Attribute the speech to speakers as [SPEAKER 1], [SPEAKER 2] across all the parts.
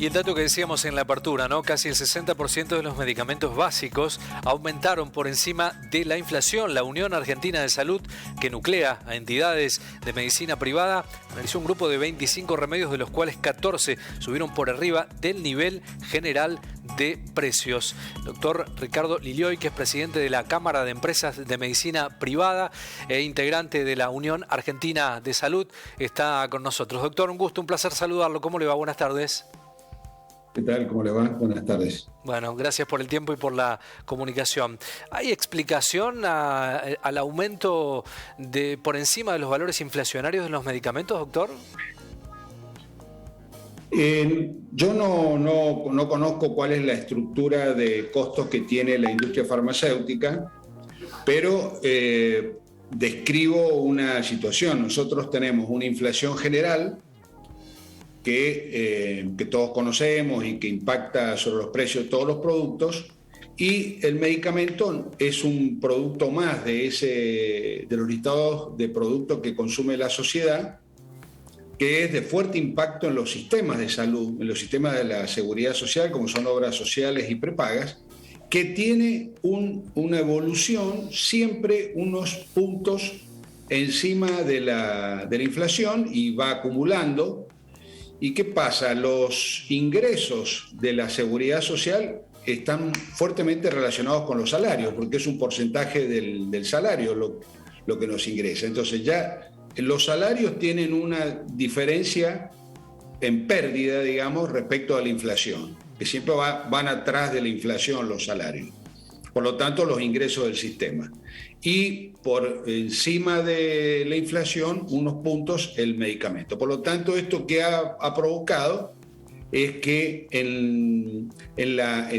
[SPEAKER 1] Y el dato que decíamos en la apertura, ¿no? Casi el 60% de los medicamentos básicos aumentaron por encima de la inflación. La Unión Argentina de Salud, que nuclea a entidades de medicina privada, analizó un grupo de 25 remedios, de los cuales 14 subieron por arriba del nivel general de precios. Doctor Ricardo Lilioy, que es presidente de la Cámara de Empresas de Medicina Privada e integrante de la Unión Argentina de Salud, está con nosotros. Doctor, un gusto, un placer saludarlo. ¿Cómo le va? Buenas tardes.
[SPEAKER 2] ¿Qué tal? ¿Cómo le va? Buenas tardes.
[SPEAKER 1] Bueno, gracias por el tiempo y por la comunicación. ¿Hay explicación al aumento por encima de los valores inflacionarios de los medicamentos, doctor?
[SPEAKER 2] Yo no conozco cuál es la estructura de costos que tiene la industria farmacéutica, pero describo una situación. Nosotros tenemos una inflación general que todos conocemos y que impacta sobre los precios de todos los productos, y el medicamento es un producto más de los listados de productos que consume la sociedad, que es de fuerte impacto en los sistemas de salud, en los sistemas de la seguridad social, como son obras sociales y prepagas, que tiene una evolución siempre unos puntos encima de la inflación y va acumulando. ¿Y qué pasa? Los ingresos de la seguridad social están fuertemente relacionados con los salarios, porque es un porcentaje del salario lo que nos ingresa. Entonces ya los salarios tienen una diferencia en pérdida, digamos, respecto a la inflación, que siempre van atrás de la inflación los salarios. Por lo tanto, los ingresos del sistema. Y por encima de la inflación, unos puntos el medicamento. Por lo tanto, esto que ha provocado es que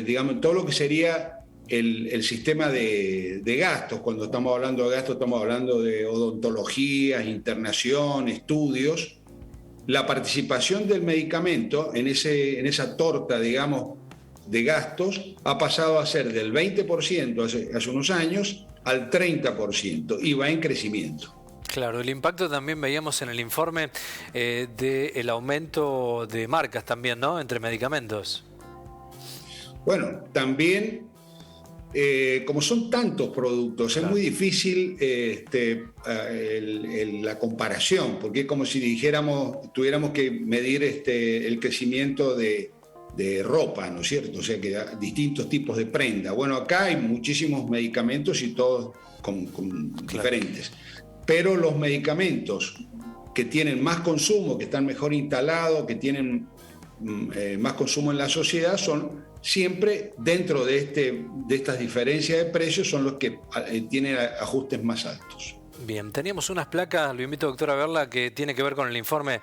[SPEAKER 2] digamos, en todo lo que sería el sistema de gastos, cuando estamos hablando de gastos, estamos hablando de odontologías, internación, estudios, la participación del medicamento en esa torta, digamos, de gastos ha pasado a ser del 20% hace unos años al 30% y va en crecimiento.
[SPEAKER 1] Claro, el impacto también veíamos en el informe del aumento de marcas también, ¿no? Entre medicamentos.
[SPEAKER 2] Bueno, también, como son tantos productos, claro, es muy difícil la comparación, porque es como si tuviéramos que medir el crecimiento de ropa, ¿no es cierto? O sea, que distintos tipos de prenda. Bueno, acá hay muchísimos medicamentos y todos con diferentes. Pero los medicamentos que tienen más consumo, que están mejor instalados, que tienen más consumo en la sociedad, son siempre dentro de estas diferencias de precios, son los que tienen ajustes más altos.
[SPEAKER 1] Bien, teníamos unas placas, lo invito, doctor, a verla, que tiene que ver con el informe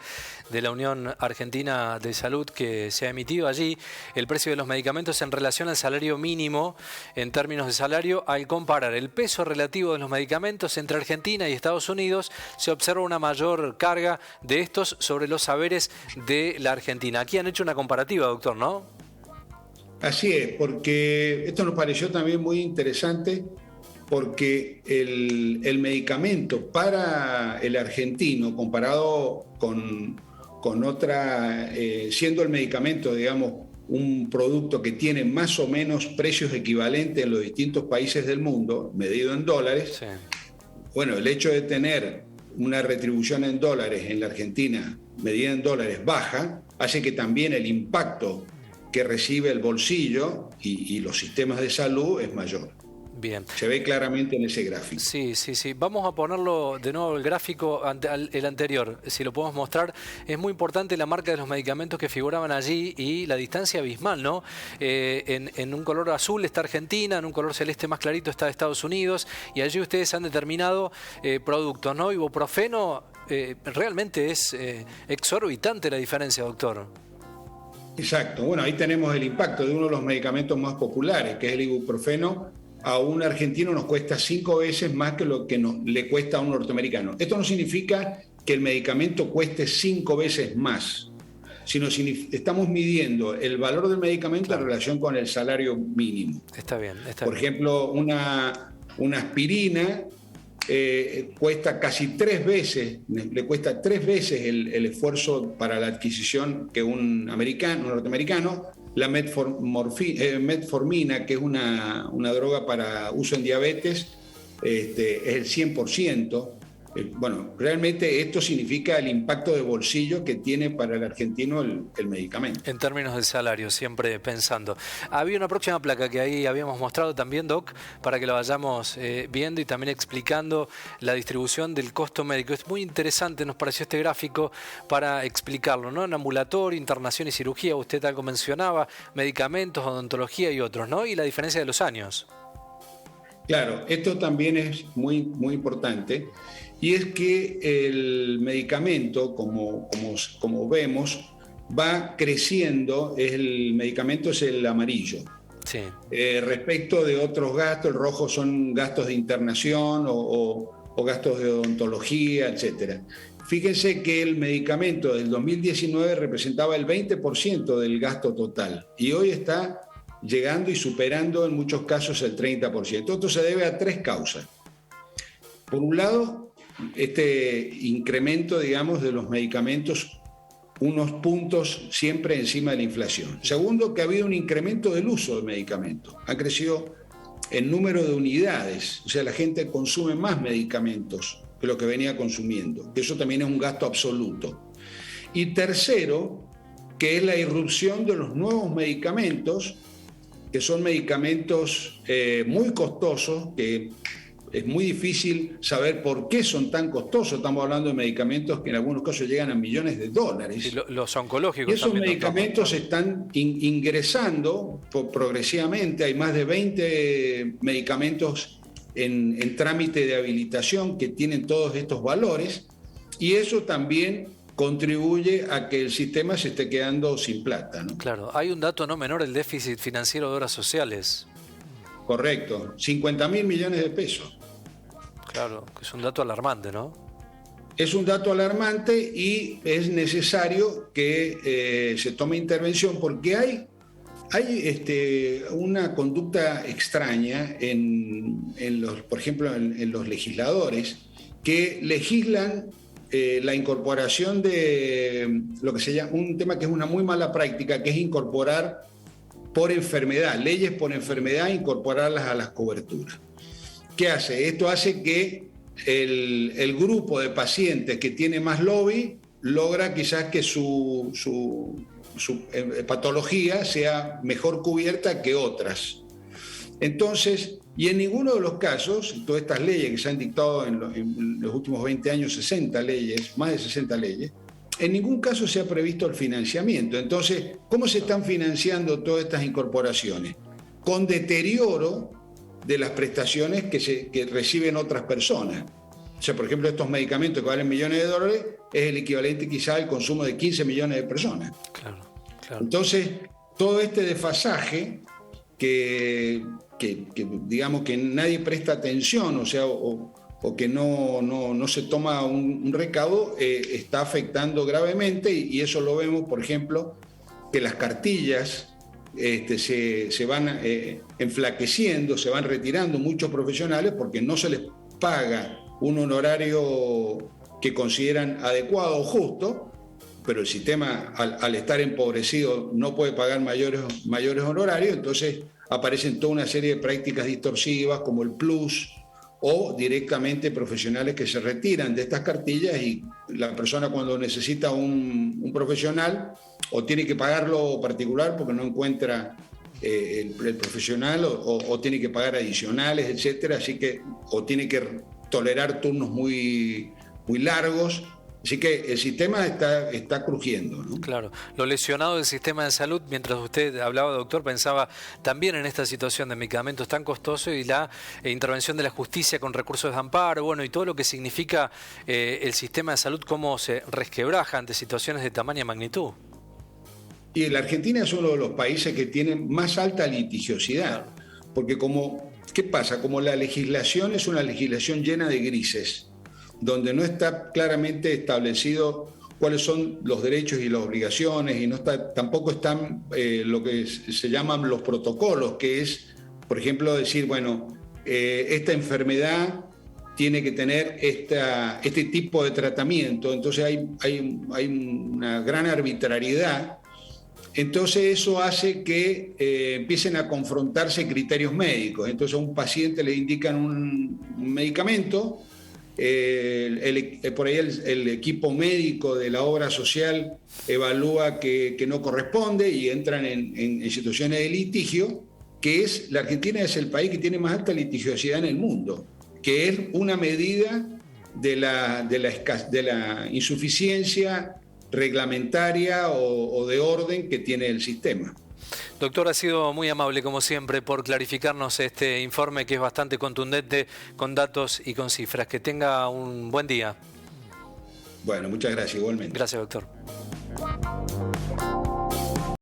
[SPEAKER 1] de la Unión Argentina de Salud que se ha emitido allí. El precio de los medicamentos en relación al salario mínimo, en términos de salario, al comparar el peso relativo de los medicamentos entre Argentina y Estados Unidos, se observa una mayor carga de estos sobre los saberes de la Argentina. Aquí han hecho una comparativa, doctor, ¿no?
[SPEAKER 2] Así es, porque esto nos pareció también muy interesante, porque el medicamento para el argentino, comparado con otra, siendo el medicamento, digamos, un producto que tiene más o menos precios equivalentes en los distintos países del mundo, medido en dólares, sí. Bueno, el hecho de tener una retribución en dólares en la Argentina, medida en dólares, baja, hace que también el impacto que recibe el bolsillo y los sistemas de salud es mayor.
[SPEAKER 1] Bien.
[SPEAKER 2] Se ve claramente en ese gráfico.
[SPEAKER 1] Sí. Vamos a ponerlo de nuevo el gráfico, el anterior, si lo podemos mostrar. Es muy importante la marca de los medicamentos que figuraban allí y la distancia abismal, ¿no? En un color azul está Argentina, en un color celeste más clarito está Estados Unidos, y allí ustedes han determinado productos, ¿no? Ibuprofeno, realmente es exorbitante la diferencia, doctor.
[SPEAKER 2] Exacto. Bueno, ahí tenemos el impacto de uno de los medicamentos más populares, que es el ibuprofeno. A un argentino nos cuesta 5 veces más que lo que le cuesta a un norteamericano. Esto no significa que el medicamento cueste 5 veces más, sino estamos midiendo el valor del medicamento, claro, en relación con el salario mínimo.
[SPEAKER 1] Está bien.
[SPEAKER 2] Por ejemplo, una aspirina cuesta casi 3 veces, le cuesta 3 veces el esfuerzo para la adquisición que un norteamericano. La metformina, que es una droga para uso en diabetes, es el 100%. Bueno, realmente esto significa el impacto de bolsillo que tiene para el argentino el medicamento.
[SPEAKER 1] En términos de salario, siempre pensando. Había una próxima placa que ahí habíamos mostrado también, Doc, para que lo vayamos viendo y también explicando la distribución del costo médico. Es muy interesante, nos pareció este gráfico para explicarlo, ¿no? En ambulatorio, internación y cirugía, usted algo mencionaba, medicamentos, odontología y otros, ¿no? Y la diferencia de los años.
[SPEAKER 2] Claro, esto también es muy, muy importante. Y es que el medicamento, como vemos, va creciendo. El medicamento es el amarillo.
[SPEAKER 1] Sí.
[SPEAKER 2] Respecto de otros gastos, el rojo son gastos de internación o gastos de odontología, etc. Fíjense que el medicamento del 2019 representaba el 20% del gasto total y hoy está llegando y superando en muchos casos el 30%. Esto se debe a 3 causas. Por un lado, este incremento, digamos, de los medicamentos, unos puntos siempre encima de la inflación. Segundo, que ha habido un incremento del uso de medicamentos. Ha crecido el número de unidades, o sea, la gente consume más medicamentos que lo que venía consumiendo, que eso también es un gasto absoluto. Y tercero, que es la irrupción de los nuevos medicamentos, que son medicamentos muy costosos, que es muy difícil saber por qué son tan costosos. Estamos hablando de medicamentos que en algunos casos llegan a millones de dólares.
[SPEAKER 1] Sí, los oncológicos.
[SPEAKER 2] Y esos medicamentos están ingresando progresivamente. Hay más de 20 medicamentos en trámite de habilitación que tienen todos estos valores. Y eso también contribuye a que el sistema se esté quedando sin plata, ¿no?
[SPEAKER 1] Claro, hay un dato no menor, el déficit financiero de obras sociales.
[SPEAKER 2] Correcto, 50.000 millones de pesos.
[SPEAKER 1] Claro, que es un dato alarmante, ¿no?
[SPEAKER 2] Es un dato alarmante y es necesario que se tome intervención porque hay una conducta extraña por ejemplo, en los legisladores que legislan la incorporación de lo que se llama un tema que es una muy mala práctica, que es incorporar por enfermedad, leyes por enfermedad, incorporarlas a las coberturas. ¿Qué hace? Esto hace que el grupo de pacientes que tiene más lobby logra quizás que su patología sea mejor cubierta que otras. Entonces, y en ninguno de los casos, todas estas leyes que se han dictado en los últimos 20 años, 60 leyes, más de 60 leyes, en ningún caso se ha previsto el financiamiento. Entonces, ¿cómo se están financiando todas estas incorporaciones? Con deterioro de las prestaciones que reciben otras personas. O sea, por ejemplo, estos medicamentos que valen millones de dólares es el equivalente quizá al consumo de 15 millones de personas.
[SPEAKER 1] Claro.
[SPEAKER 2] Entonces, todo este desfasaje que digamos que nadie presta atención, o sea, o que no se toma un recaudo, está afectando gravemente y eso lo vemos, por ejemplo, que las cartillas se van enflaqueciendo, se van retirando muchos profesionales porque no se les paga un honorario que consideran adecuado o justo, pero el sistema al estar empobrecido no puede pagar mayores honorarios, entonces aparecen toda una serie de prácticas distorsivas como el plus, o directamente profesionales que se retiran de estas cartillas y la persona cuando necesita un profesional o tiene que pagarlo particular porque no encuentra el profesional o tiene que pagar adicionales, etcétera, así que o tiene que tolerar turnos muy largos. Así que el sistema está crujiendo, ¿no?
[SPEAKER 1] Claro. Lo lesionado del sistema de salud, mientras usted hablaba, doctor, pensaba también en esta situación de medicamentos tan costosos y la intervención de la justicia con recursos de amparo, bueno, y todo lo que significa el sistema de salud, cómo se resquebraja ante situaciones de tamaña magnitud.
[SPEAKER 2] Y la Argentina es uno de los países que tiene más alta litigiosidad, porque ¿qué pasa? Como la legislación es una legislación llena de grises, donde no está claramente establecido cuáles son los derechos y las obligaciones y tampoco están lo que se llaman los protocolos, que es, por ejemplo, decir, bueno, esta enfermedad tiene que tener este tipo de tratamiento. Entonces hay una gran arbitrariedad. Entonces eso hace que empiecen a confrontarse criterios médicos. Entonces a un paciente le indican un medicamento, por ahí el equipo médico de la obra social evalúa que no corresponde y entran en situaciones de litigio, la Argentina es el país que tiene más alta litigiosidad en el mundo, que es una medida de la insuficiencia reglamentaria o de orden que tiene el sistema.
[SPEAKER 1] Doctor, ha sido muy amable, como siempre, por clarificarnos este informe que es bastante contundente, con datos y con cifras. Que tenga un buen día.
[SPEAKER 2] Bueno, muchas gracias, igualmente.
[SPEAKER 1] Gracias, doctor.